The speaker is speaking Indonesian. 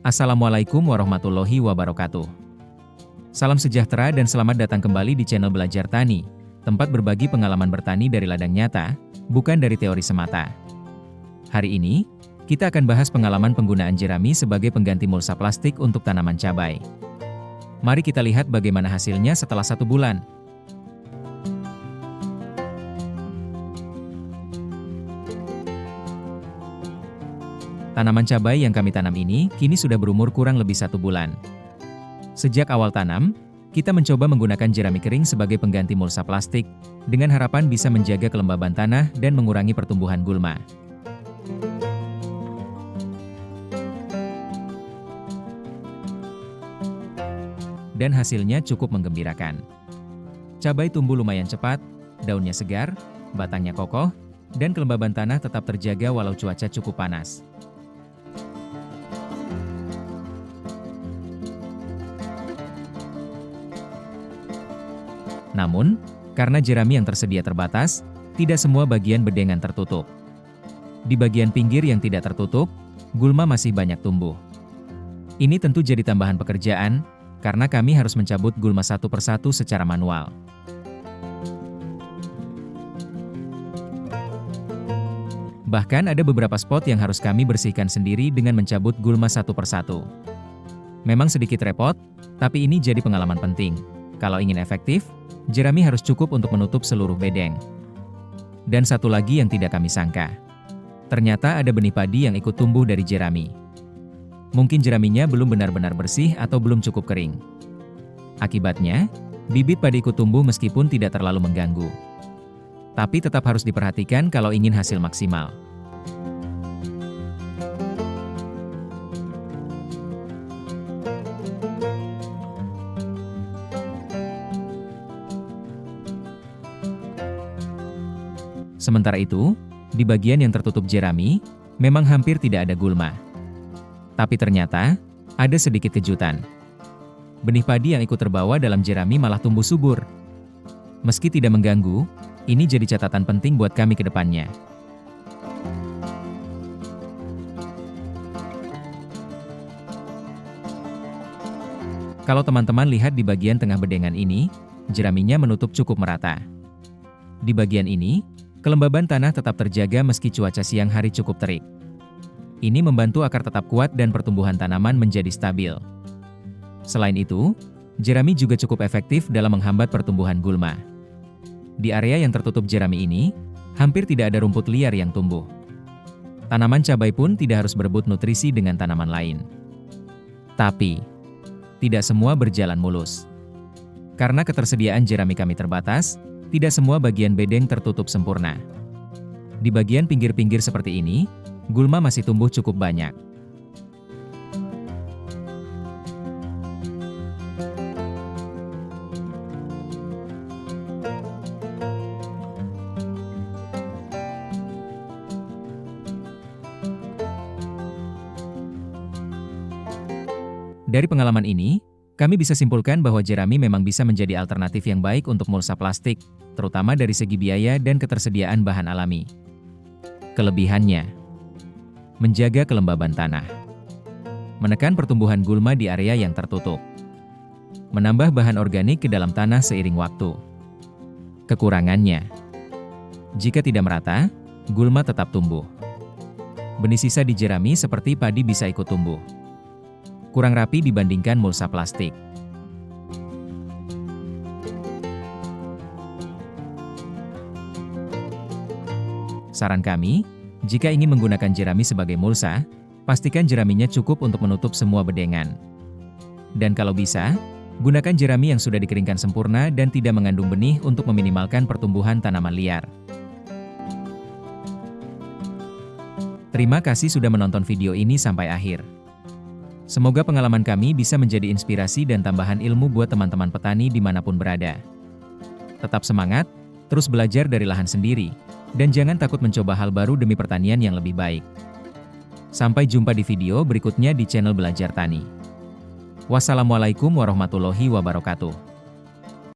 Assalamualaikum warahmatullahi wabarakatuh. Salam sejahtera dan selamat datang kembali di channel Belajar Tani, tempat berbagi pengalaman bertani dari ladang nyata, bukan dari teori semata. Hari ini, kita akan bahas pengalaman penggunaan jerami sebagai pengganti mulsa plastik untuk tanaman cabai. Mari kita lihat bagaimana hasilnya setelah 1 bulan. Tanaman cabai yang kami tanam ini kini sudah berumur kurang lebih 1 bulan. Sejak awal tanam, kita mencoba menggunakan jerami kering sebagai pengganti mulsa plastik, dengan harapan bisa menjaga kelembaban tanah dan mengurangi pertumbuhan gulma. Dan hasilnya cukup menggembirakan. Cabai tumbuh lumayan cepat, daunnya segar, batangnya kokoh, dan kelembaban tanah tetap terjaga walau cuaca cukup panas. Namun, karena jerami yang tersedia terbatas, tidak semua bagian bedengan tertutup. Di bagian pinggir yang tidak tertutup, gulma masih banyak tumbuh. Ini tentu jadi tambahan pekerjaan, karena kami harus mencabut gulma satu persatu secara manual. Bahkan ada beberapa spot yang harus kami bersihkan sendiri dengan mencabut gulma satu persatu. Memang sedikit repot, tapi ini jadi pengalaman penting. Kalau ingin efektif, jerami harus cukup untuk menutup seluruh bedeng. Dan satu lagi yang tidak kami sangka. Ternyata ada benih padi yang ikut tumbuh dari jerami. Mungkin jeraminya belum benar-benar bersih atau belum cukup kering. Akibatnya, bibit padi ikut tumbuh meskipun tidak terlalu mengganggu. Tapi tetap harus diperhatikan kalau ingin hasil maksimal. Sementara itu, di bagian yang tertutup jerami, memang hampir tidak ada gulma. Tapi ternyata, ada sedikit kejutan. Benih padi yang ikut terbawa dalam jerami malah tumbuh subur. Meski tidak mengganggu, ini jadi catatan penting buat kami ke depannya. Kalau teman-teman lihat di bagian tengah bedengan ini, jeraminya menutup cukup merata. Di bagian ini, kelembaban tanah tetap terjaga meski cuaca siang hari cukup terik. Ini membantu akar tetap kuat dan pertumbuhan tanaman menjadi stabil. Selain itu, jerami juga cukup efektif dalam menghambat pertumbuhan gulma. Di area yang tertutup jerami ini, hampir tidak ada rumput liar yang tumbuh. Tanaman cabai pun tidak harus berebut nutrisi dengan tanaman lain. Tapi, tidak semua berjalan mulus. Karena ketersediaan jerami kami terbatas, tidak semua bagian bedeng tertutup sempurna. Di bagian pinggir-pinggir seperti ini, gulma masih tumbuh cukup banyak. Dari pengalaman ini, kami bisa simpulkan bahwa jerami memang bisa menjadi alternatif yang baik untuk mulsa plastik, terutama dari segi biaya dan ketersediaan bahan alami. Kelebihannya: menjaga kelembaban tanah, menekan pertumbuhan gulma di area yang tertutup, menambah bahan organik ke dalam tanah seiring waktu. Kekurangannya: jika tidak merata, gulma tetap tumbuh. Benih sisa di jerami seperti padi bisa ikut tumbuh. Kurang rapi dibandingkan mulsa plastik. Saran kami, jika ingin menggunakan jerami sebagai mulsa, pastikan jeraminya cukup untuk menutup semua bedengan. Dan kalau bisa, gunakan jerami yang sudah dikeringkan sempurna dan tidak mengandung benih untuk meminimalkan pertumbuhan tanaman liar. Terima kasih sudah menonton video ini sampai akhir. Semoga pengalaman kami bisa menjadi inspirasi dan tambahan ilmu buat teman-teman petani dimanapun berada. Tetap semangat, terus belajar dari lahan sendiri, dan jangan takut mencoba hal baru demi pertanian yang lebih baik. Sampai jumpa di video berikutnya di channel Belajar Tani. Wassalamualaikum warahmatullahi wabarakatuh.